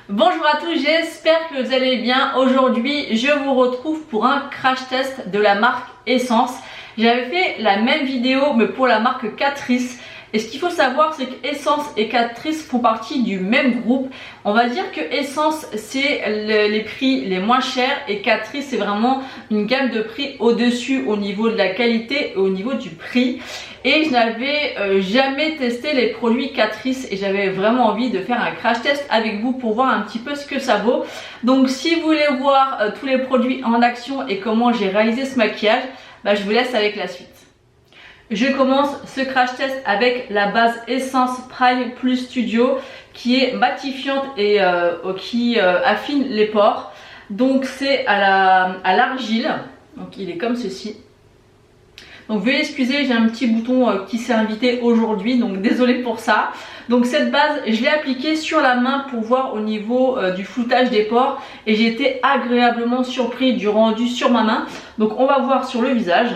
Bonjour à tous, j'espère que vous allez bien. Aujourd'hui, je vous retrouve pour un crash test de la marque Essence. J'avais fait la même vidéo mais pour la marque Catrice. Et ce qu'il faut savoir, c'est que Essence et Catrice font partie du même groupe. On va dire que Essence, c'est les prix les moins chers et Catrice, c'est vraiment une gamme de prix au-dessus au niveau de la qualité et au niveau du prix. Et je n'avais jamais testé les produits Catrice et j'avais vraiment envie de faire un crash test avec vous pour voir un petit peu ce que ça vaut. Donc si vous voulez voir tous les produits en action et comment j'ai réalisé ce maquillage, je vous laisse avec la suite. Je commence ce crash test avec la base Essence Prime Plus Studio qui est matifiante et qui affine les pores. Donc c'est à l'argile, donc il est comme ceci. Donc veuillez excuser, j'ai un petit bouton qui s'est invité aujourd'hui, donc désolé pour ça. Donc cette base, je l'ai appliquée sur la main pour voir au niveau du floutage des pores et j'ai été agréablement surpris du rendu sur ma main. Donc on va voir sur le visage.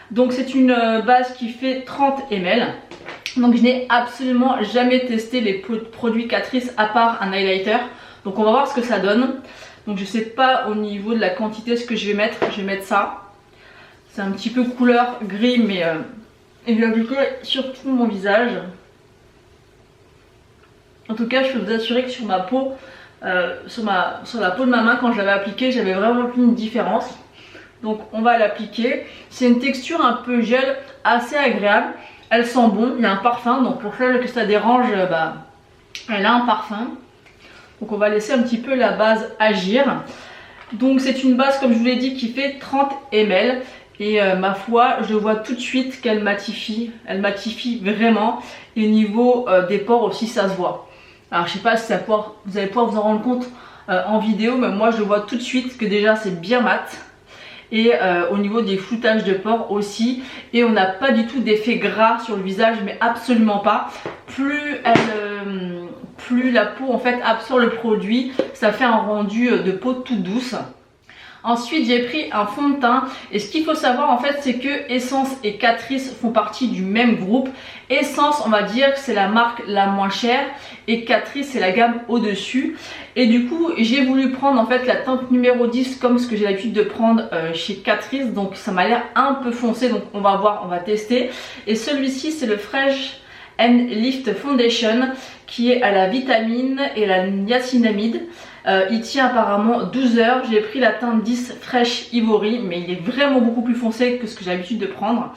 Donc c'est une base qui fait 30 ml. Donc je n'ai absolument jamais testé les produits Catrice à part un highlighter. Donc on va voir ce que ça donne. Donc je sais pas au niveau de la quantité ce que je vais mettre. Je vais mettre ça. C'est un petit peu couleur gris mais je vais l'appliquer sur tout mon visage. En tout cas je peux vous assurer que sur ma peau, sur la peau de ma main quand je l'avais appliqué, j'avais vraiment vu une différence. Donc on va l'appliquer. C'est une texture un peu gel assez agréable. Elle sent bon, il y a un parfum. Donc pour celle que ça dérange, elle a un parfum. Donc on va laisser un petit peu la base agir. Donc c'est une base comme je vous l'ai dit qui fait 30 ml. Et ma foi je vois tout de suite qu'elle matifie. Elle matifie vraiment. Et au niveau des pores aussi ça se voit. Alors je sais pas si vous allez pouvoir vous en rendre compte en vidéo. Mais moi je vois tout de suite que déjà c'est bien mat. Et au niveau des floutages de pores aussi, et on n'a pas du tout d'effet gras sur le visage, mais absolument pas. Plus la peau en fait absorbe le produit, ça fait un rendu de peau toute douce. Ensuite j'ai pris un fond de teint et ce qu'il faut savoir en fait c'est que Essence et Catrice font partie du même groupe. Essence on va dire que c'est la marque la moins chère et Catrice c'est la gamme au dessus. Et du coup j'ai voulu prendre en fait la teinte numéro 10 comme ce que j'ai l'habitude de prendre chez Catrice. Donc ça m'a l'air un peu foncé, donc on va voir, on va tester. Et celui-ci c'est le Fresh and Lift Foundation qui est à la vitamine et la niacinamide. Il tient apparemment 12 heures. J'ai pris la teinte 10 Fresh Ivory, mais il est vraiment beaucoup plus foncé que ce que j'ai l'habitude de prendre.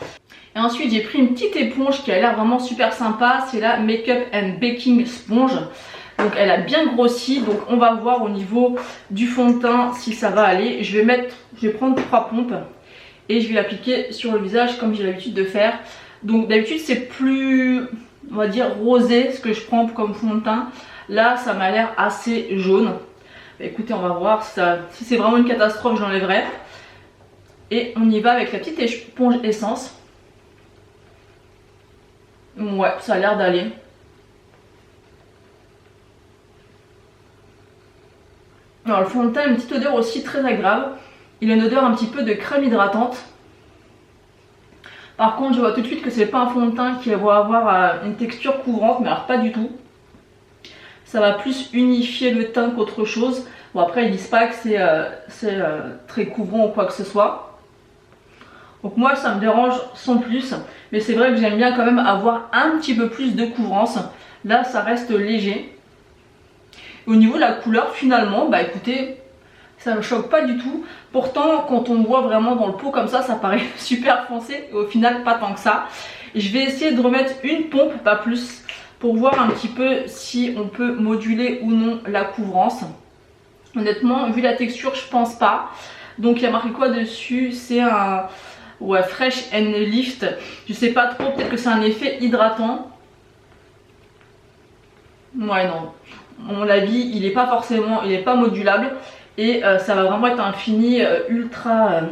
Et ensuite j'ai pris une petite éponge qui a l'air vraiment super sympa. C'est la Makeup and Baking Sponge. Donc elle a bien grossi. Donc on va voir au niveau du fond de teint si ça va aller. Je vais prendre 3 pompes et je vais l'appliquer sur le visage comme j'ai l'habitude de faire. Donc d'habitude c'est plus, on va dire, rosé ce que je prends comme fond de teint. Là ça m'a l'air assez jaune. Écoutez, on va voir si c'est vraiment une catastrophe, j'enlèverai. Et on y va avec la petite éponge Essence. Ouais, ça a l'air d'aller. Alors le fond de teint a une petite odeur aussi très agréable. Il a une odeur un petit peu de crème hydratante. Par contre, je vois tout de suite que c'est pas un fond de teint qui va avoir une texture couvrante, mais alors pas du tout. Ça va plus unifier le teint qu'autre chose. Bon après ils disent pas que c'est très couvrant ou quoi que ce soit. Donc moi ça me dérange sans plus. Mais c'est vrai que j'aime bien quand même avoir un petit peu plus de couvrance. Là ça reste léger. Au niveau de la couleur finalement, écoutez, ça me choque pas du tout. Pourtant quand on voit vraiment dans le pot comme ça paraît super foncé. Et au final pas tant que ça. Je vais essayer de remettre une pompe, pas plus, pour voir un petit peu si on peut moduler ou non la couvrance. Honnêtement, vu la texture, je pense pas. Donc il y a marqué quoi dessus? C'est un Fresh and Lift. Je sais pas trop, peut-être que c'est un effet hydratant. Ouais non, mon avis il est pas forcément, il est pas modulable. Et ça va vraiment être un fini ultra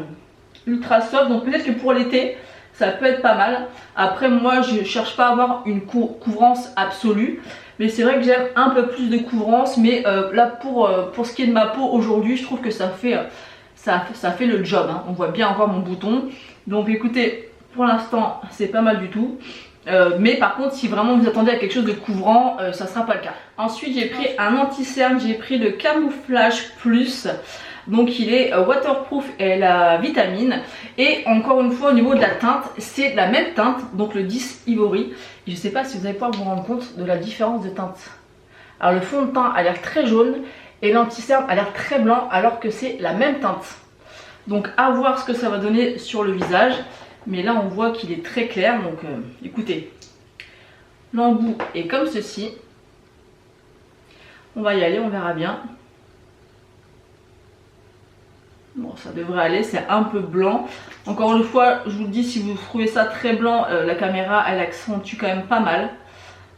soft. Donc peut-être que pour l'été ça peut être pas mal. Après moi je cherche pas à avoir une couvrance absolue. Mais c'est vrai que j'aime un peu plus de couvrance. Mais là pour ce qui est de ma peau aujourd'hui, je trouve que ça fait le job. On voit bien encore mon bouton. Donc écoutez, pour l'instant c'est pas mal du tout. Mais par contre, si vraiment vous attendez à quelque chose de couvrant, ça ne sera pas le cas. Ensuite, j'ai pris un anti-cerne, j'ai pris le Camouflage Plus. Donc il est waterproof et la vitamine. Et encore une fois, au niveau de la teinte, c'est la même teinte, donc le 10 Ivory. Et je ne sais pas si vous allez pouvoir vous rendre compte de la différence de teinte. Alors le fond de teint a l'air très jaune et l'anti-cerne a l'air très blanc alors que c'est la même teinte. Donc à voir ce que ça va donner sur le visage. Mais là on voit qu'il est très clair, donc écoutez. L'embout est comme ceci. On va y aller, on verra bien. Bon, ça devrait aller, c'est un peu blanc. Encore une fois, je vous le dis, si vous trouvez ça très blanc, la caméra, elle accentue quand même pas mal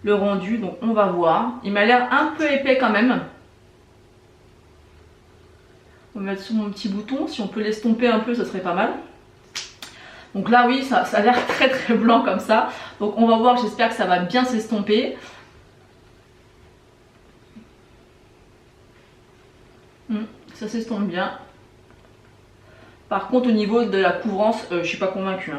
le rendu. Donc, on va voir. Il m'a l'air un peu épais quand même. On va mettre sur mon petit bouton. Si on peut l'estomper un peu, ça serait pas mal. Donc là, oui, ça a l'air très très blanc comme ça. Donc, on va voir, j'espère que ça va bien s'estomper. Ça s'estompe bien. Par contre au niveau de la couvrance, je suis pas convaincue.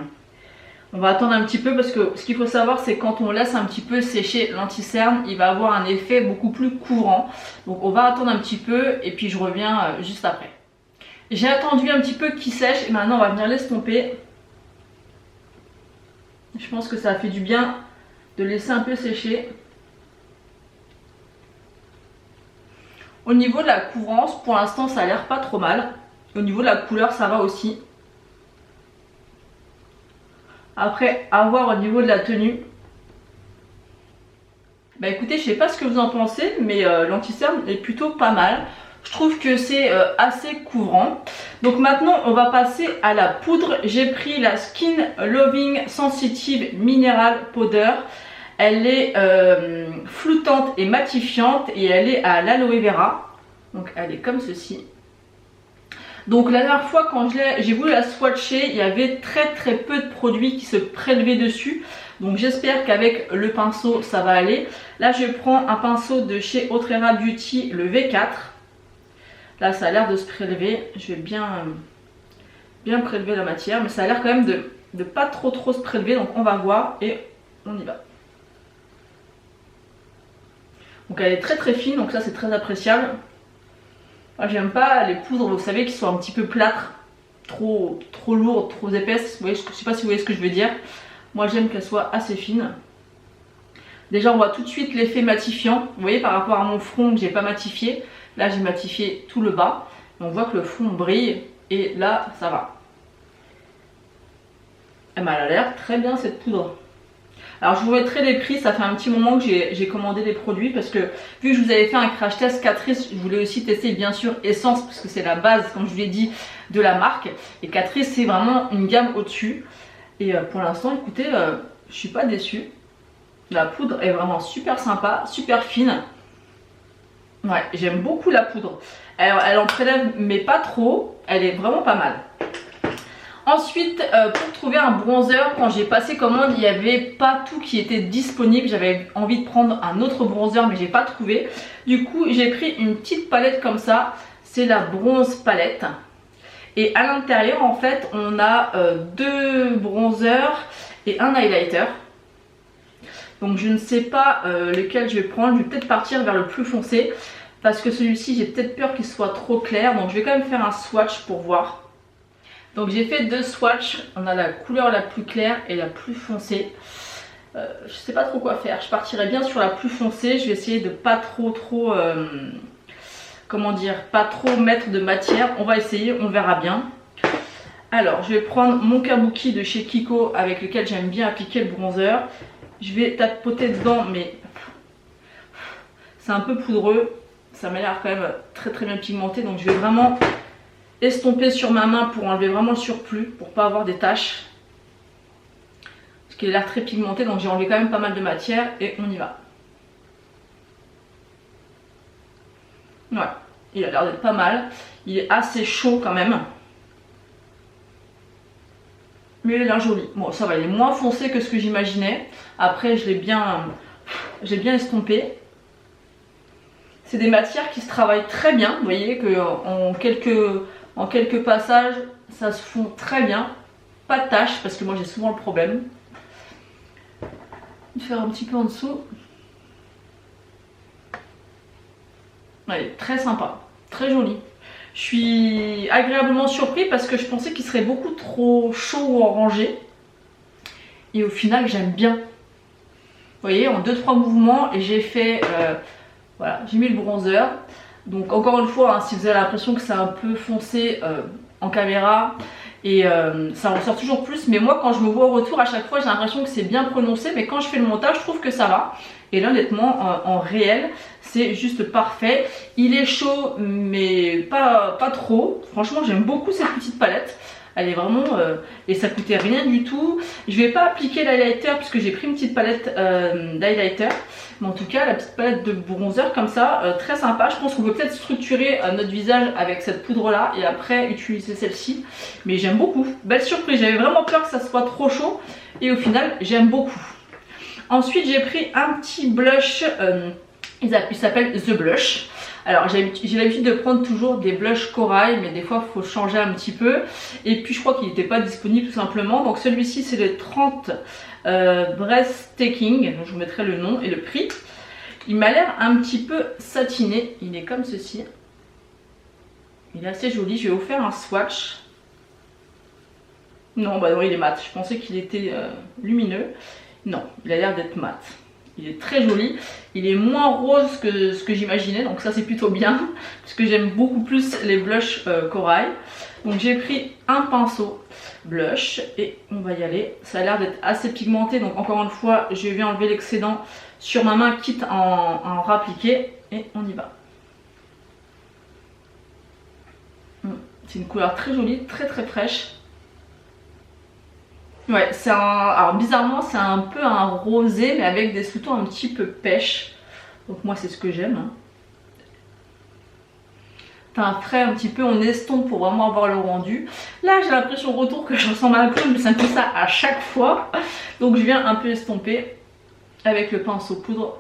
On va attendre un petit peu parce que ce qu'il faut savoir c'est que quand on laisse un petit peu sécher l'anti-cerne, il va avoir un effet beaucoup plus couvrant. Donc on va attendre un petit peu et puis je reviens juste après. J'ai attendu un petit peu qu'il sèche et maintenant on va venir l'estomper. Je pense que ça a fait du bien de laisser un peu sécher. Au niveau de la couvrance, pour l'instant ça a l'air pas trop mal. Au niveau de la couleur, ça va aussi. Après, à voir au niveau de la tenue. Bah écoutez, je sais pas ce que vous en pensez, mais l'anti-cerne est plutôt pas mal. Je trouve que c'est assez couvrant. Donc maintenant, on va passer à la poudre. J'ai pris la Skin Loving Sensitive Mineral Powder. Elle est floutante et matifiante et elle est à l'aloe vera. Donc elle est comme ceci. Donc la dernière fois quand j'ai voulu la swatcher, il y avait très peu de produits qui se prélevaient dessus. Donc j'espère qu'avec le pinceau ça va aller. Là je prends un pinceau de chez Otrera Beauty, le V4. Là ça a l'air de se prélever. Je vais bien prélever la matière. Mais ça a l'air quand même de pas trop se prélever. Donc on va voir et on y va. Donc elle est très fine, donc ça c'est très appréciable. Moi j'aime pas les poudres, vous savez, qui sont un petit peu plâtres, trop lourdes, trop épaisses. Vous voyez, je sais pas si vous voyez ce que je veux dire. Moi j'aime qu'elles soient assez fines. Déjà on voit tout de suite l'effet matifiant. Vous voyez, par rapport à mon front que j'ai pas matifié. Là j'ai matifié tout le bas. Et on voit que le fond brille et là ça va. Elle m'a l'air très bien cette poudre. Alors je vous mettrai les prix, ça fait un petit moment que j'ai commandé des produits parce que vu que je vous avais fait un crash test Catrice, je voulais aussi tester bien sûr Essence parce que c'est la base, comme je vous l'ai dit, de la marque. Et Catrice c'est vraiment une gamme au-dessus. Et pour l'instant, écoutez, je suis pas déçue. La poudre est vraiment super sympa, super fine. Ouais, j'aime beaucoup la poudre. Elle en prélève mais pas trop, elle est vraiment pas mal. Ensuite, pour trouver un bronzer, quand j'ai passé commande, il n'y avait pas tout qui était disponible. J'avais envie de prendre un autre bronzer, mais j'ai pas trouvé. Du coup, j'ai pris une petite palette comme ça. C'est la Bronze Palette. Et à l'intérieur, en fait, on a deux bronzers et un highlighter. Donc, je ne sais pas lequel je vais prendre. Je vais peut-être partir vers le plus foncé. Parce que celui-ci, j'ai peut-être peur qu'il soit trop clair. Donc, je vais quand même faire un swatch pour voir. Donc j'ai fait deux swatchs, on a la couleur la plus claire et la plus foncée. Je sais pas trop quoi faire, je partirai bien sur la plus foncée, je vais essayer de pas trop comment dire, pas trop mettre de matière. On va essayer, on verra bien. Alors je vais prendre mon kabuki de chez Kiko avec lequel j'aime bien appliquer le bronzer. Je vais tapoter dedans, mais c'est un peu poudreux, ça m'a l'air quand même très bien pigmenté, donc je vais vraiment estomper sur ma main pour enlever vraiment le surplus, pour pas avoir des taches. Parce qu'il a l'air très pigmenté, donc j'ai enlevé quand même pas mal de matière et on y va. Ouais, il a l'air d'être pas mal. Il est assez chaud quand même. Mais il a l'air joli. Bon, ça va, il est moins foncé que ce que j'imaginais. Après, je l'ai bien estompé. C'est des matières qui se travaillent très bien. Vous voyez qu'en quelques passages, ça se fond très bien. Pas de taches, parce que moi j'ai souvent le problème. faire un petit peu en dessous. Ouais, très sympa, très joli. Je suis agréablement surpris parce que je pensais qu'il serait beaucoup trop chaud ou orangé. Et au final, j'aime bien. Vous voyez, en 2-3 mouvements, et j'ai fait... voilà, j'ai mis le bronzer. Donc encore une fois, hein, si vous avez l'impression que c'est un peu foncé en caméra, et ça ressort toujours plus. Mais moi, quand je me vois au retour, à chaque fois, j'ai l'impression que c'est bien prononcé. Mais quand je fais le montage, je trouve que ça va. Et là, honnêtement, en réel, c'est juste parfait. Il est chaud, mais pas trop. Franchement, j'aime beaucoup cette petite palette. Elle est vraiment... et ça coûtait rien du tout. Je vais pas appliquer l'highlighter puisque j'ai pris une petite palette d'highlighter. Mais en tout cas, la petite palette de bronzer comme ça, très sympa. Je pense qu'on peut peut-être structurer notre visage avec cette poudre-là et après utiliser celle-ci. Mais j'aime beaucoup. Belle surprise. J'avais vraiment peur que ça soit trop chaud. Et au final, j'aime beaucoup. Ensuite, j'ai pris un petit blush, il s'appelle The Blush. Alors, j'ai l'habitude de prendre toujours des blushs corail, mais des fois, il faut changer un petit peu. Et puis, je crois qu'il n'était pas disponible tout simplement. Donc, celui-ci, c'est le 30 Breathtaking. Donc, je vous mettrai le nom et le prix. Il m'a l'air un petit peu satiné. Il est comme ceci. Il est assez joli. Je vais vous faire un swatch. Non, bah non, il est mat. Je pensais qu'il était lumineux. Non, il a l'air d'être mat. Il est très joli. Il est moins rose que ce que j'imaginais. Donc ça, c'est plutôt bien. Parce que j'aime beaucoup plus les blushs corail. Donc j'ai pris un pinceau blush. Et on va y aller. Ça a l'air d'être assez pigmenté. Donc encore une fois, je vais enlever l'excédent sur ma main. Quitte à en rappliquer. Et on y va. C'est une couleur très jolie. Très très fraîche. Ouais, c'est un... Alors bizarrement, c'est un peu un rosé, mais avec des sous-tons un petit peu pêche. Donc moi, c'est ce que j'aime. T'as un frais un petit peu, on estompe pour vraiment avoir le rendu. Là, j'ai l'impression au retour que je ressemble à un clown, mais c'est un peu ça à chaque fois. Donc je viens un peu estomper avec le pinceau poudre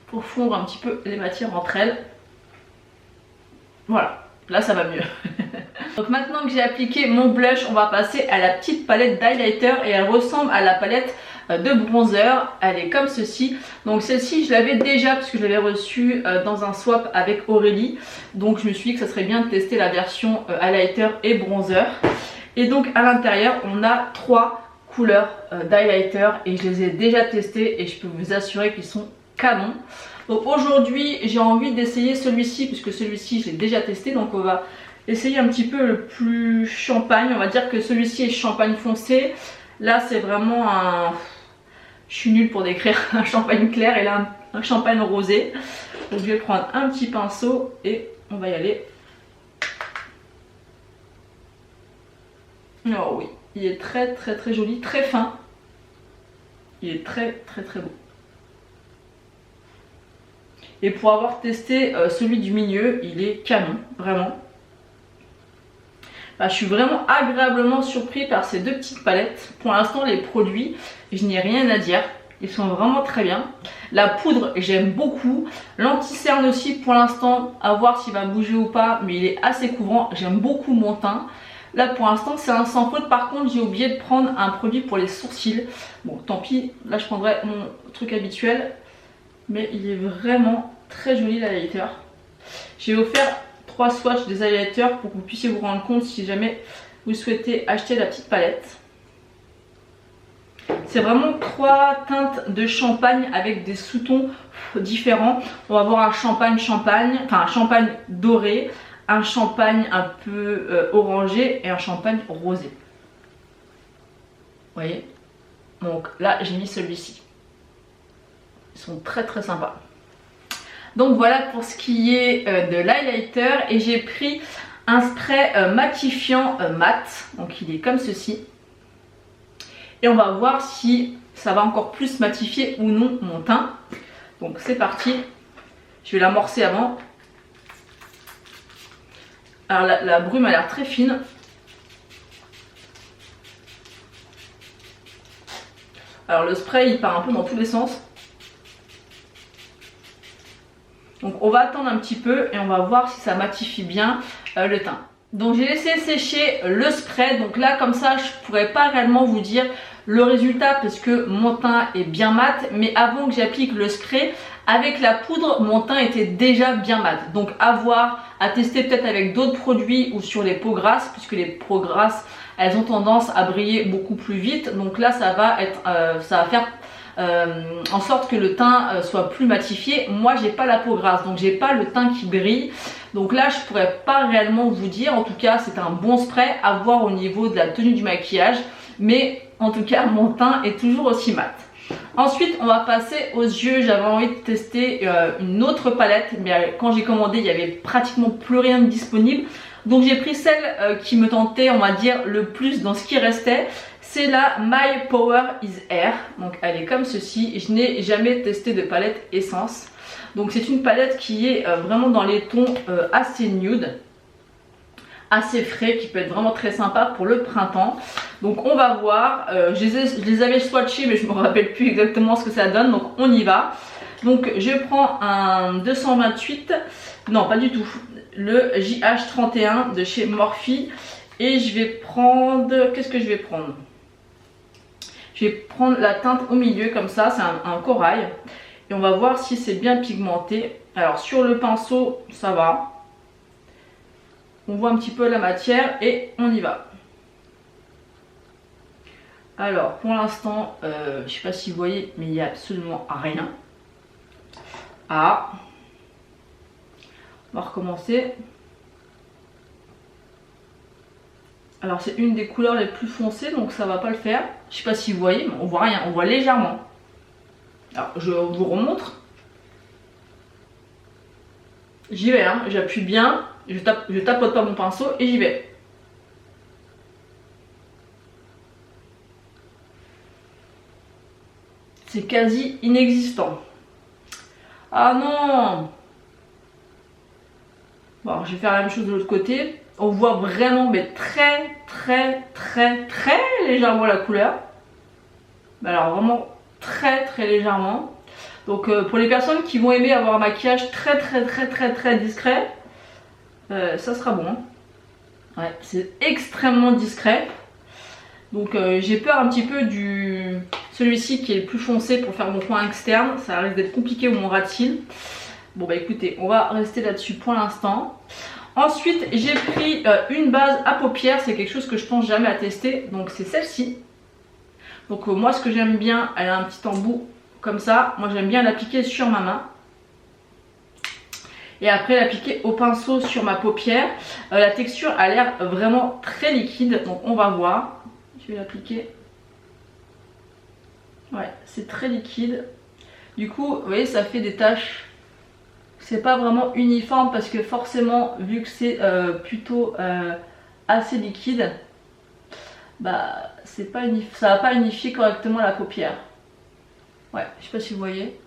pour fondre un petit peu les matières entre elles. Voilà, là ça va mieux. Donc maintenant que j'ai appliqué mon blush, on va passer à la petite palette d'highlighter et elle ressemble à la palette de bronzer. Elle est comme ceci. Donc celle-ci, je l'avais déjà parce que je l'avais reçue dans un swap avec Aurélie. Donc je me suis dit que ça serait bien de tester la version highlighter et bronzer. Et donc à l'intérieur, on a 3 couleurs d'highlighter et je les ai déjà testées et je peux vous assurer qu'ils sont canons. Donc aujourd'hui, j'ai envie d'essayer celui-ci puisque celui-ci, je l'ai déjà testé. Donc on va essayer un petit peu le plus champagne. On va dire que celui-ci est champagne foncé. Là, c'est vraiment un... Je suis nulle pour décrire un champagne clair et là, un champagne rosé. Donc je vais prendre un petit pinceau et on va y aller. Oh oui, il est très très très joli, très fin. Il est très très très beau. Et pour avoir testé celui du milieu, il est canon, vraiment. Bah, je suis vraiment agréablement surpris par ces deux petites palettes. Pour l'instant, les produits, je n'ai rien à dire. Ils sont vraiment très bien. La poudre, j'aime beaucoup. L'anti-cerne aussi, pour l'instant, à voir s'il va bouger ou pas. Mais il est assez couvrant. J'aime beaucoup mon teint. Là, pour l'instant, c'est un sans faute. Par contre, j'ai oublié de prendre un produit pour les sourcils. Bon, tant pis. Là, je prendrai mon truc habituel. Mais il est vraiment très joli, l'highlighter. J'ai offert 3 swatchs des highlighters pour que vous puissiez vous rendre compte si jamais vous souhaitez acheter la petite palette. C'est vraiment 3 teintes de champagne avec des sous-tons différents. On va avoir un champagne, enfin un champagne doré, un champagne un peu orangé et un champagne rosé. Vous voyez? Donc là, j'ai mis celui-ci. Ils sont très très sympas. Donc voilà pour ce qui est de l'highlighter et j'ai pris un spray matifiant mat. Donc il est comme ceci. Et on va voir si ça va encore plus matifier ou non mon teint. Donc c'est parti. Je vais l'amorcer avant. Alors la brume a l'air très fine. Alors le spray il part un peu dans tous les sens. Donc on va attendre un petit peu et on va voir si ça matifie bien le teint. Donc j'ai laissé sécher le spray. Donc là comme ça je pourrais pas réellement vous dire le résultat parce que mon teint est bien mat, mais avant que j'applique le spray, avec la poudre, mon teint était déjà bien mat. Donc à voir, à tester peut-être avec d'autres produits ou sur les peaux grasses, puisque les peaux grasses, elles ont tendance à briller beaucoup plus vite. Donc là, ça va faire en sorte que le teint soit plus matifié. Moi, j'ai pas la peau grasse, donc j'ai pas le teint qui brille. Donc là, je pourrais pas réellement vous dire. En tout cas, c'est un bon spray à voir au niveau de la tenue du maquillage. Mais en tout cas, mon teint est toujours aussi mat. Ensuite, on va passer aux yeux. J'avais envie de tester une autre palette, mais quand j'ai commandé, il y avait pratiquement plus rien de disponible. Donc j'ai pris celle qui me tentait, on va dire, le plus dans ce qui restait. C'est la My Power is Air. Donc elle est comme ceci. Je n'ai jamais testé de palette essence. Donc c'est une palette qui est vraiment dans les tons assez nude, assez frais, qui peut être vraiment très sympa pour le printemps. Donc on va voir. Je les avais swatchés, mais je ne me rappelle plus exactement ce que ça donne. Donc on y va. Donc je prends un 228. Non, pas du tout. Le JH31 de chez Morphe. Et je vais prendre... Qu'est-ce que je vais prendre? Je vais prendre la teinte au milieu comme ça. C'est un corail. Et on va voir si c'est bien pigmenté. Alors sur le pinceau, ça va. On voit un petit peu la matière et on y va. Alors pour l'instant, je ne sais pas si vous voyez, mais il n'y a absolument rien. Ah, on va recommencer. Alors c'est une des couleurs les plus foncées, donc ça va pas le faire. Je sais pas si vous voyez, mais on voit rien, on voit légèrement. Alors je vous remontre. J'y vais, hein. J'appuie bien, je tapote pas mon pinceau et j'y vais. C'est quasi inexistant. Ah non! Bon, alors je vais faire la même chose de l'autre côté. On voit vraiment, mais très légèrement la couleur. Mais alors vraiment très légèrement. Donc pour les personnes qui vont aimer avoir un maquillage très discret, ça sera bon. Ouais, c'est extrêmement discret. Donc j'ai peur un petit peu du celui-ci qui est le plus foncé pour faire mon coin externe. Ça risque d'être compliqué au mon ras-de-cils. Bon bah écoutez, on va rester là-dessus pour l'instant. Ensuite j'ai pris une base à paupières. C'est quelque chose que je pense jamais à tester. Donc c'est celle-ci. Donc moi ce que j'aime bien, elle a un petit embout comme ça. Moi j'aime bien l'appliquer sur ma main. Et après l'appliquer au pinceau sur ma paupière. La texture a l'air vraiment très liquide. Donc on va voir. Je vais l'appliquer. Ouais, c'est très liquide. Du coup, vous voyez, ça fait des taches. C'est pas vraiment uniforme parce que forcément, vu que c'est plutôt assez liquide, bah c'est pas ça va pas unifier correctement la paupière. Ouais, je sais pas si vous voyez.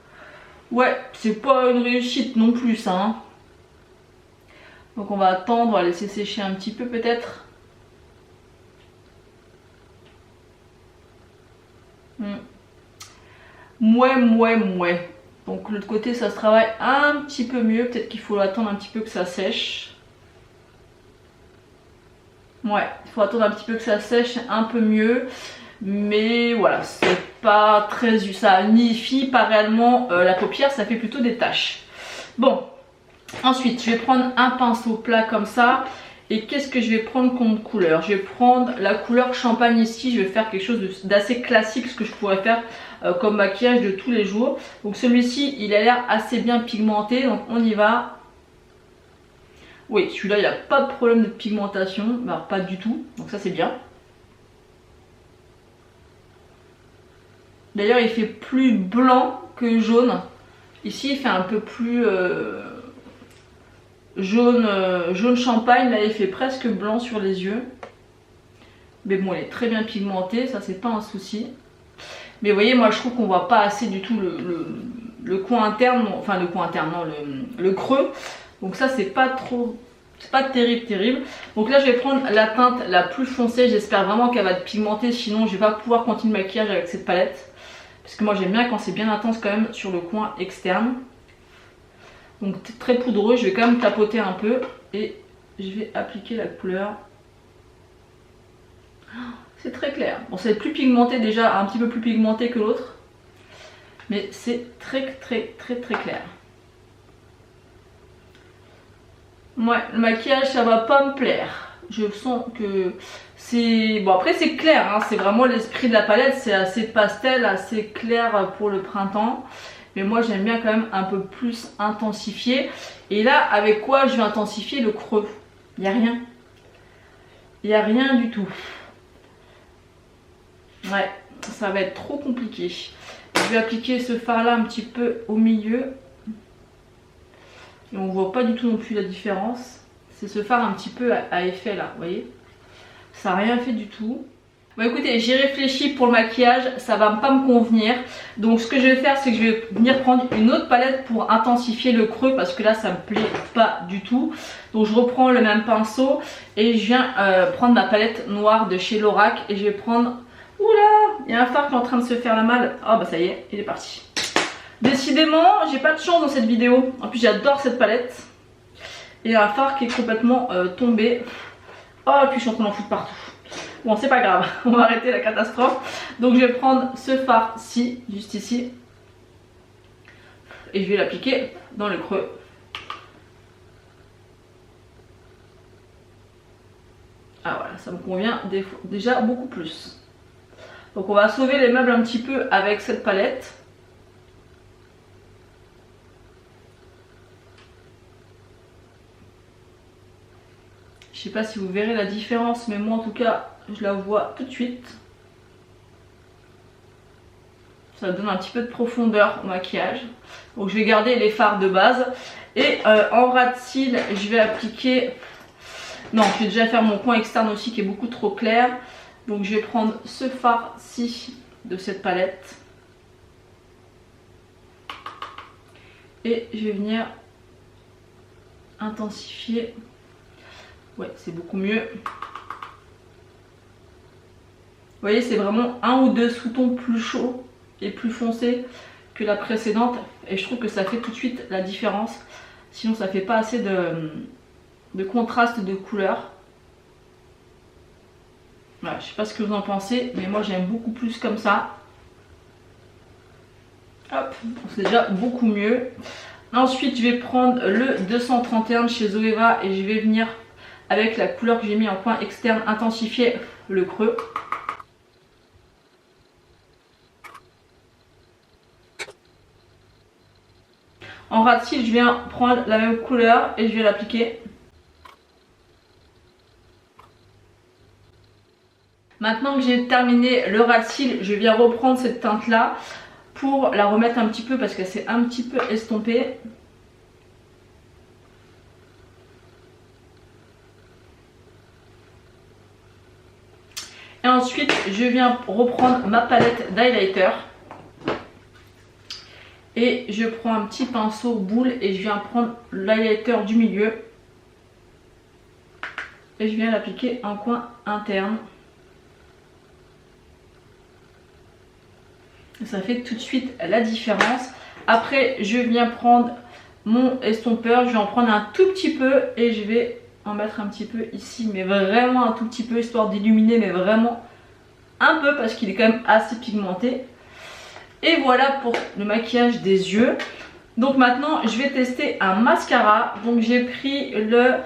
Ouais, c'est pas une réussite non plus ça. Hein. Donc on va attendre, on va laisser sécher un petit peu peut-être. Mouais. Donc l'autre côté ça se travaille un petit peu mieux. Peut-être qu'il faut attendre un petit peu que ça sèche. Ouais, il faut attendre un petit peu que ça sèche un peu mieux. Mais voilà, c'est pas très... ça unifie pas réellement la paupière, ça fait plutôt des taches. Bon, ensuite je vais prendre un pinceau plat comme ça. Et qu'est-ce que je vais prendre comme couleur? Je vais prendre la couleur champagne ici. Je vais faire quelque chose d'assez classique, ce que je pourrais faire comme maquillage de tous les jours. Donc celui-ci, il a l'air assez bien pigmenté. Donc on y va. Oui, celui-là, il n'y a pas de problème de pigmentation. Bah, pas du tout. Donc ça, c'est bien. D'ailleurs, il fait plus blanc que jaune. Ici, il fait un peu plus... jaune champagne, là il fait presque blanc sur les yeux. Mais bon, il est très bien pigmenté, ça c'est pas un souci. Mais vous voyez, moi je trouve qu'on voit pas assez du tout le coin interne, enfin le coin interne, non, le creux. Donc ça c'est pas trop, c'est pas terrible. Donc là je vais prendre la teinte la plus foncée, j'espère vraiment qu'elle va être pigmentée, sinon je vais pas pouvoir continuer le maquillage avec cette palette. Parce que moi j'aime bien quand c'est bien intense quand même sur le coin externe. Donc très poudreux, je vais quand même tapoter un peu et je vais appliquer la couleur. C'est très clair. Bon, c'est plus pigmenté déjà, un petit peu plus pigmenté que l'autre. Mais c'est très clair. Ouais, le maquillage ça va pas me plaire. Je sens que c'est... Bon après c'est clair, hein, c'est vraiment l'esprit de la palette. C'est assez pastel, assez clair pour le printemps. Mais moi j'aime bien quand même un peu plus intensifier. Et là avec quoi je vais intensifier le creux? Il n'y a rien. Il n'y a rien du tout. Ouais, ça va être trop compliqué. Je vais appliquer ce fard là un petit peu au milieu. Et on voit pas du tout non plus la différence. C'est ce fard un petit peu à effet là, vous voyez. Ça n'a rien fait du tout. Bon écoutez, j'ai réfléchi pour le maquillage, ça va pas me convenir. Donc ce que je vais faire, c'est que je vais venir prendre une autre palette pour intensifier le creux. Parce que là ça me plaît pas du tout. Donc je reprends le même pinceau et je viens prendre ma palette noire de chez Lorac. Et je vais prendre... Oula, il y a un fard qui est en train de se faire la malle. Oh bah ça y est, il est parti. Décidément, j'ai pas de chance dans cette vidéo. En plus, j'adore cette palette. Et il y a un fard qui est complètement tombé. Oh, et puis je suis en train d'en foutre partout. Bon, c'est pas grave. On va arrêter la catastrophe. Donc, je vais prendre ce fard-ci, juste ici. Et je vais l'appliquer dans le creux. Ah voilà, ça me convient déjà beaucoup plus. Donc, on va sauver les meubles un petit peu avec cette palette. Je sais pas si vous verrez la différence, mais moi en tout cas, je la vois tout de suite. Ça donne un petit peu de profondeur au maquillage. Donc je vais garder les fards de base. Et en ras de cils, je vais appliquer... Non, je vais déjà faire mon coin externe aussi qui est beaucoup trop clair. Donc je vais prendre ce fard-ci de cette palette. Et je vais venir intensifier... Ouais, c'est beaucoup mieux. Vous voyez, c'est vraiment un ou deux sous-tons plus chauds et plus foncés que la précédente. Et je trouve que ça fait tout de suite la différence. Sinon, ça fait pas assez de contraste de couleur. Voilà, je sais pas ce que vous en pensez, mais moi j'aime beaucoup plus comme ça. Hop, c'est déjà beaucoup mieux. Ensuite, je vais prendre le 231 de chez Zoeva et je vais venir... avec la couleur que j'ai mis en coin externe, intensifier le creux. En ras de cils, je viens prendre la même couleur et je vais l'appliquer. Maintenant que j'ai terminé le ras de cils, je viens reprendre cette teinte là pour la remettre un petit peu parce qu'elle s'est un petit peu estompée. Et ensuite, je viens reprendre ma palette d'highlighter. Et je prends un petit pinceau boule et je viens prendre l'highlighter du milieu. Et je viens l'appliquer en coin interne. Ça fait tout de suite la différence. Après, je viens prendre mon estompeur. Je vais en prendre un tout petit peu et je vais... en mettre un petit peu ici, mais vraiment un tout petit peu, histoire d'illuminer, mais vraiment un peu parce qu'il est quand même assez pigmenté. Et voilà pour le maquillage des yeux. Donc maintenant je vais tester un mascara. Donc j'ai pris le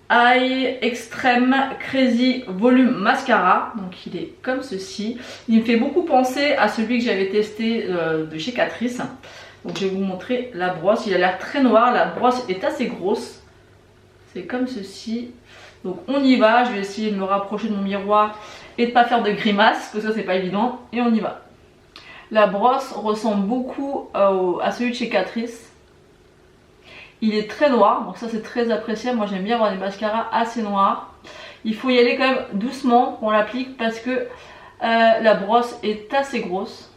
Eye Extreme Crazy Volume Mascara. Donc il est comme ceci. Il me fait beaucoup penser à celui que j'avais testé de chez Catrice. Donc je vais vous montrer la brosse. Il a l'air très noir, la brosse est assez grosse. C'est comme ceci. Donc on y va, je vais essayer de me rapprocher de mon miroir et de pas faire de grimaces, parce que ça c'est pas évident. Et on y va. La brosse ressemble beaucoup à celui de chez Catrice. Il est très noir, donc ça c'est très appréciable. Moi j'aime bien avoir des mascaras assez noirs. Il faut y aller quand même doucement quand on l'applique parce que la brosse est assez grosse.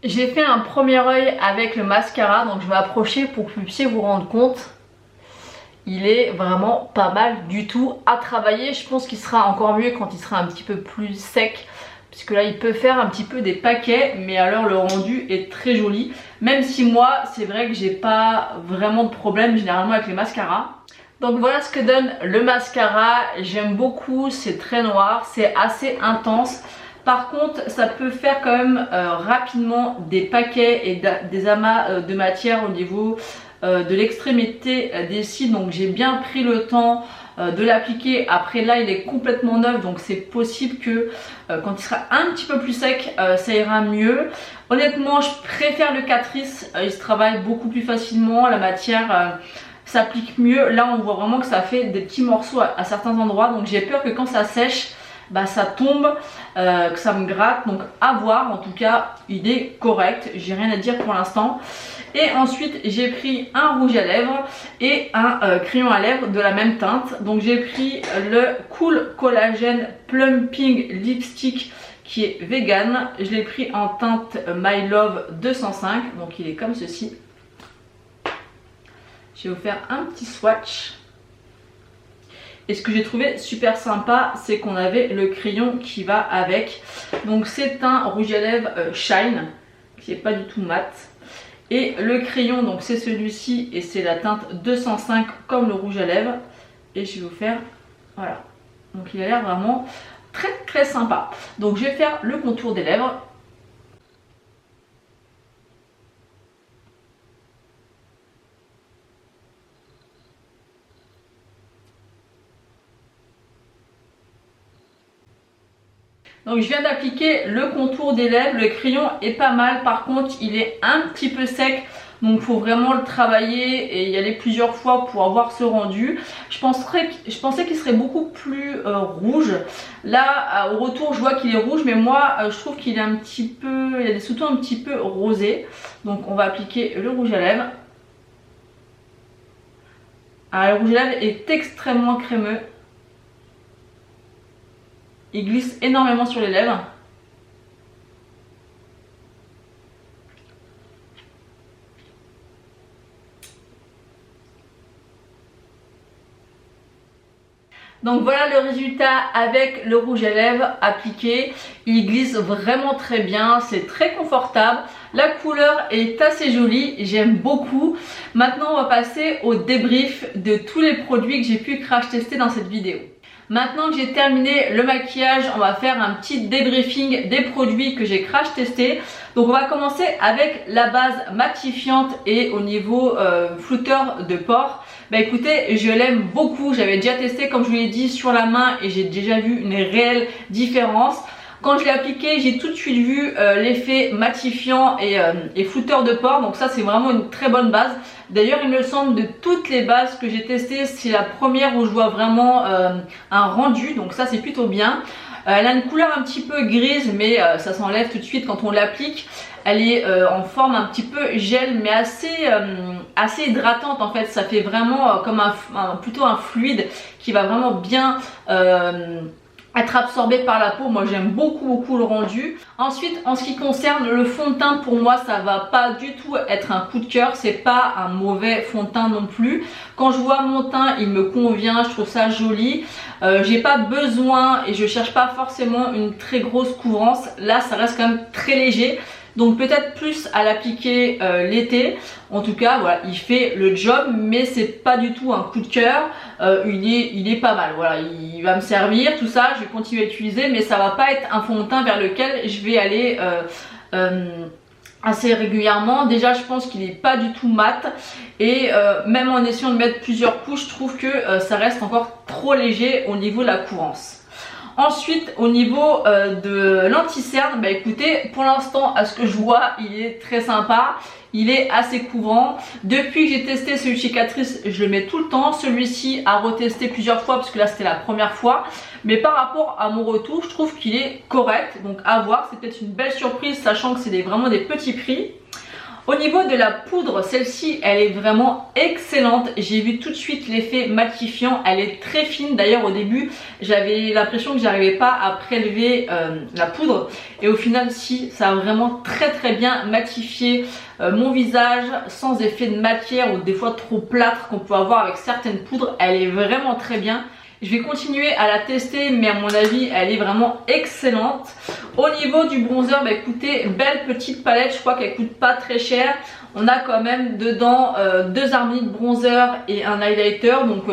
J'ai fait un premier œil avec le mascara, donc je vais m'approcher pour que vous puissiez vous rendre compte. Il est vraiment pas mal du tout à travailler. Je pense qu'il sera encore mieux quand il sera un petit peu plus sec. puisque là il peut faire un petit peu des paquets, mais alors le rendu est très joli, même si moi c'est vrai que j'ai pas vraiment de problème généralement avec les mascaras. Donc voilà ce que donne le mascara, j'aime beaucoup, c'est très noir, c'est assez intense. Par contre ça peut faire quand même rapidement des paquets et des amas de matière au niveau de l'extrémité des cils, donc j'ai bien pris le temps de l'appliquer. Après là il est complètement neuf, donc c'est possible que quand il sera un petit peu plus sec ça ira mieux. Honnêtement je préfère le Catrice, il se travaille beaucoup plus facilement, la matière s'applique mieux. Là on voit vraiment que ça fait des petits morceaux à certains endroits, donc j'ai peur que quand ça sèche ça tombe, que ça me gratte, donc à voir. En tout cas il est correct, j'ai rien à dire pour l'instant. Et ensuite j'ai pris un rouge à lèvres et un crayon à lèvres de la même teinte. Donc j'ai pris le Cool Collagen Plumping Lipstick qui est vegan. Je l'ai pris en teinte My Love 205, donc il est comme ceci. Je vais vous faire un petit swatch. Et ce que j'ai trouvé super sympa, c'est qu'on avait le crayon qui va avec. Donc c'est un rouge à lèvres Shine, qui n'est pas du tout mat. Et le crayon, donc c'est celui-ci et c'est la teinte 205 comme le rouge à lèvres. Et je vais vous faire, voilà. Donc il a l'air vraiment très très sympa. Donc je vais faire le contour des lèvres. Donc je viens d'appliquer le contour des lèvres, le crayon est pas mal, par contre il est un petit peu sec, donc il faut vraiment le travailler et y aller plusieurs fois pour avoir ce rendu. Je pensais qu'il serait beaucoup plus rouge. Là au retour je vois qu'il est rouge, mais moi je trouve qu'il est un petit peu, il y a des sous-tons un petit peu rosés. Donc on va appliquer le rouge à lèvres. Alors le rouge à lèvres est extrêmement crémeux. Il glisse énormément sur les lèvres. Donc voilà le résultat avec le rouge à lèvres appliqué. Il glisse vraiment très bien, c'est très confortable. La couleur est assez jolie, j'aime beaucoup. Maintenant on va passer au débrief de tous les produits que j'ai pu crash tester dans cette vidéo. Maintenant que j'ai terminé le maquillage, on va faire un petit débriefing des produits que j'ai crash testé. Donc on va commencer avec la base matifiante et au niveau flouteur de pores. Écoutez, je l'aime beaucoup, j'avais déjà testé comme je vous l'ai dit sur la main et j'ai déjà vu une réelle différence. Quand je l'ai appliqué, j'ai tout de suite vu l'effet matifiant et flouteur de pores, donc ça c'est vraiment une très bonne base. D'ailleurs il me semble de toutes les bases que j'ai testées, c'est la première où je vois vraiment un rendu, donc ça c'est plutôt bien. Elle a une couleur un petit peu grise, mais ça s'enlève tout de suite quand on l'applique. Elle est en forme un petit peu gel, mais assez hydratante en fait. Ça fait vraiment comme plutôt un fluide qui va vraiment bien être absorbé par la peau. Moi j'aime beaucoup le rendu. Ensuite en ce qui concerne le fond de teint, pour moi ça va pas du tout être un coup de cœur, c'est pas un mauvais fond de teint non plus. Quand je vois mon teint il me convient, je trouve ça joli. J'ai pas besoin et je cherche pas forcément une très grosse couvrance. Là ça reste quand même très léger, donc peut-être plus à l'appliquer l'été. En tout cas voilà, il fait le job, mais c'est pas du tout un coup de cœur. Il est pas mal, voilà, il va me servir, tout ça, je vais continuer à l'utiliser, mais ça va pas être un fond de teint vers lequel je vais aller assez régulièrement. Déjà je pense qu'il est pas du tout mat et même en essayant de mettre plusieurs couches, je trouve que ça reste encore trop léger au niveau de la couvrance. Ensuite au niveau de l'anti-cerne, écoutez, pour l'instant à ce que je vois il est très sympa, il est assez couvrant. Depuis que j'ai testé celui chez Catrice, je le mets tout le temps. Celui-ci à retester plusieurs fois parce que là c'était la première fois, mais par rapport à mon retour je trouve qu'il est correct, donc à voir, c'est peut-être une belle surprise sachant que c'est vraiment des petits prix. Au niveau de la poudre, celle-ci elle est vraiment excellente. J'ai vu tout de suite l'effet matifiant, elle est très fine. D'ailleurs au début j'avais l'impression que j'arrivais pas à prélever la poudre, et au final si, ça a vraiment très bien matifié mon visage sans effet de matière ou des fois trop plâtre qu'on peut avoir avec certaines poudres. Elle est vraiment très bien. Je vais continuer à la tester, mais à mon avis elle est vraiment excellente. Au niveau du bronzer, bah écoutez, belle petite palette, je crois qu'elle coûte pas très cher. On a quand même dedans deux harmonies de bronzer et un highlighter, donc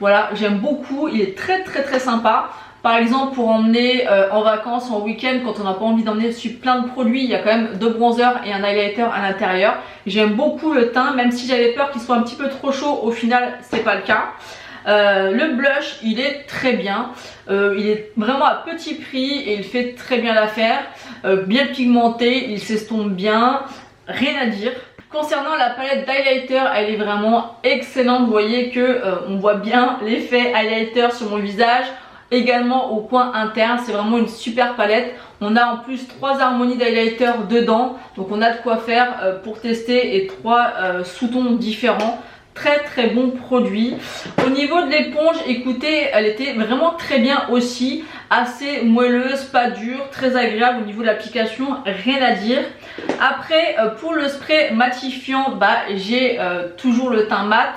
voilà, j'aime beaucoup, il est très sympa. Par exemple, pour emmener en vacances, en week-end, quand on n'a pas envie d'emmener dessus plein de produits, il y a quand même deux bronzers et un highlighter à l'intérieur. J'aime beaucoup le teint, même si j'avais peur qu'il soit un petit peu trop chaud, au final c'est pas le cas. Le blush, il est très bien, il est vraiment à petit prix et il fait très bien l'affaire, bien pigmenté, il s'estompe bien, rien à dire. Concernant la palette d'highlighter, elle est vraiment excellente, vous voyez que on voit bien l'effet highlighter sur mon visage. Également au coin interne, c'est vraiment une super palette. On a en plus 3 harmonies d'highlighter dedans, donc on a de quoi faire pour tester et 3 sous-tons différents. Très bon produit. Au niveau de l'éponge, écoutez, elle était vraiment très bien aussi, assez moelleuse, pas dure, très agréable au niveau de l'application, rien à dire. Après pour le spray matifiant, bah j'ai toujours le teint mat.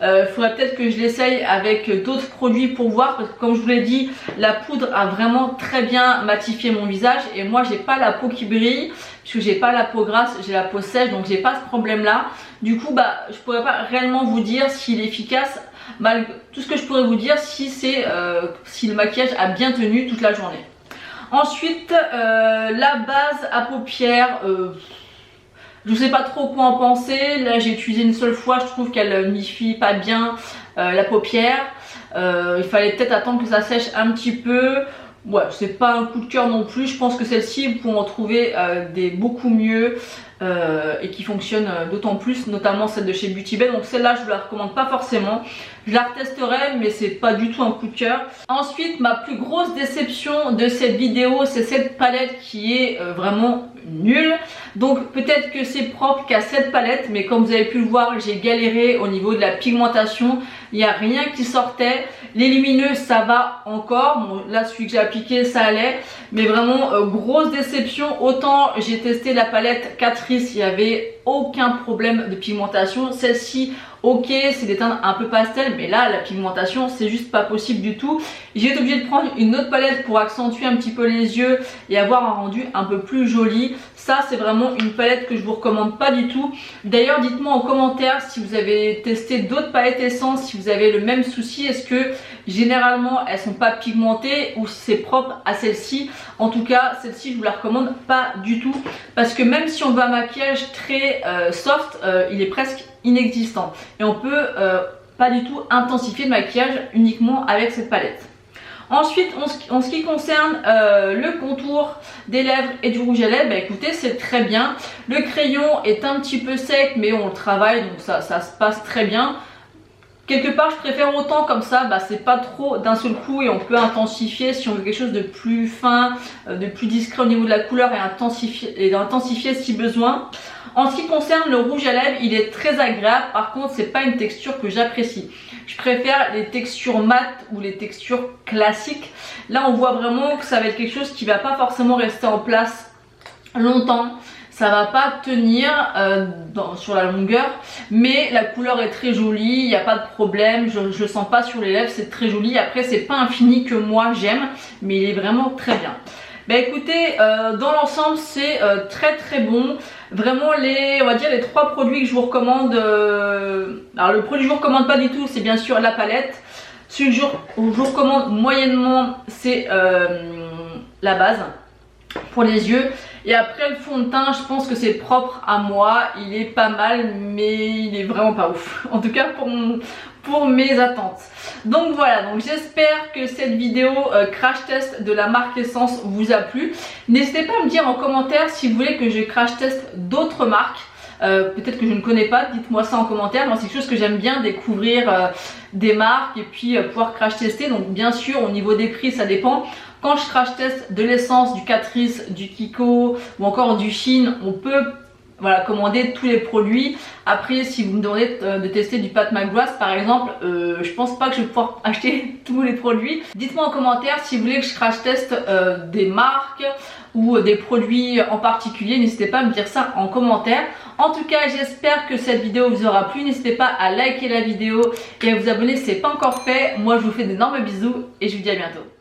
Il faudrait peut-être que je l'essaye avec d'autres produits pour voir, parce que comme je vous l'ai dit, la poudre a vraiment très bien matifié mon visage et moi j'ai pas la peau qui brille puisque j'ai pas la peau grasse, j'ai la peau sèche, donc j'ai pas ce problème là. Du coup bah je pourrais pas réellement vous dire s'il est efficace. Tout ce que je pourrais vous dire, si le maquillage a bien tenu toute la journée. Ensuite la base à paupières, je ne sais pas trop quoi en penser. Là j'ai utilisé une seule fois, je trouve qu'elle unifie pas bien la paupière. Il fallait peut-être attendre que ça sèche un petit peu. Ouais, c'est pas un coup de cœur non plus. Je pense que celle-ci, vous pouvez en trouver des beaucoup mieux et qui fonctionnent d'autant plus, notamment celle de chez Beauty Bay. Donc celle-là, je vous la recommande pas forcément. Je la retesterai, mais c'est pas du tout un coup de cœur. Ensuite, ma plus grosse déception de cette vidéo, c'est cette palette qui est vraiment nulle. Donc peut-être que c'est propre qu'à cette palette, mais comme vous avez pu le voir, j'ai galéré au niveau de la pigmentation. Il n'y a rien qui sortait. Les lumineux, ça va encore. Bon, là, celui que j'ai appliqué, ça allait. Mais vraiment, grosse déception. Autant j'ai testé la palette Catrice, il n'y avait aucun problème de pigmentation. Celle-ci, ok, c'est des teintes un peu pastel, mais là, la pigmentation, c'est juste pas possible du tout. J'ai été obligée de prendre une autre palette pour accentuer un petit peu les yeux et avoir un rendu un peu plus joli. Ça, c'est vraiment une palette que je vous recommande pas du tout. D'ailleurs, dites-moi en commentaire si vous avez testé d'autres palettes essence, si vous avez le même souci. Est-ce que généralement elles sont pas pigmentées ou si c'est propre à celle-ci? En tout cas, celle-ci, je vous la recommande pas du tout parce que même si on veut un maquillage très soft, il est presque inexistant et on peut pas du tout intensifier le maquillage uniquement avec cette palette. Ensuite, en ce qui concerne le contour des lèvres et du rouge à lèvres, bah écoutez, c'est très bien. Le crayon est un petit peu sec, mais on le travaille, donc ça se passe très bien. Quelque part, je préfère autant comme ça, bah, c'est pas trop d'un seul coup et on peut intensifier si on veut quelque chose de plus fin, de plus discret au niveau de la couleur et intensifier si besoin. En ce qui concerne le rouge à lèvres, il est très agréable. Par contre, c'est pas une texture que j'apprécie. Je préfère les textures mates ou les textures classiques. Là, on voit vraiment que ça va être quelque chose qui va pas forcément rester en place longtemps. Ça va pas tenir sur la longueur, mais la couleur est très jolie, il n'y a pas de problème, je le sens pas sur les lèvres, c'est très joli. Après, c'est pas un fini que moi j'aime, mais il est vraiment très bien. Bah écoutez, dans l'ensemble c'est très bon. Vraiment on va dire les 3 produits que je vous recommande. Alors le produit que je vous recommande pas du tout, c'est bien sûr la palette. Celui que je vous recommande moyennement, c'est la base pour les yeux. Et après le fond de teint, je pense que c'est propre à moi, il est pas mal mais il est vraiment pas ouf. En tout cas pour mes attentes. Donc voilà, donc j'espère que cette vidéo crash test de la marque Essence vous a plu. N'hésitez pas à me dire en commentaire si vous voulez que je crash teste d'autres marques. Peut-être que je ne connais pas, dites-moi ça en commentaire. Moi c'est quelque chose que j'aime bien, découvrir des marques et puis pouvoir crash tester. Donc bien sûr au niveau des prix ça dépend. Quand je crash teste de l'essence, du Catrice, du Kiko ou encore du Shein, on peut commander tous les produits. Après si vous me demandez de tester du Pat McGrath par exemple, je pense pas que je vais pouvoir acheter tous les produits. Dites-moi en commentaire si vous voulez que je crash teste des marques ou des produits en particulier. N'hésitez pas à me dire ça en commentaire. En tout cas, j'espère que cette vidéo vous aura plu. N'hésitez pas à liker la vidéo et à vous abonner si ce n'est pas encore fait. Moi je vous fais d'énormes bisous et je vous dis à bientôt.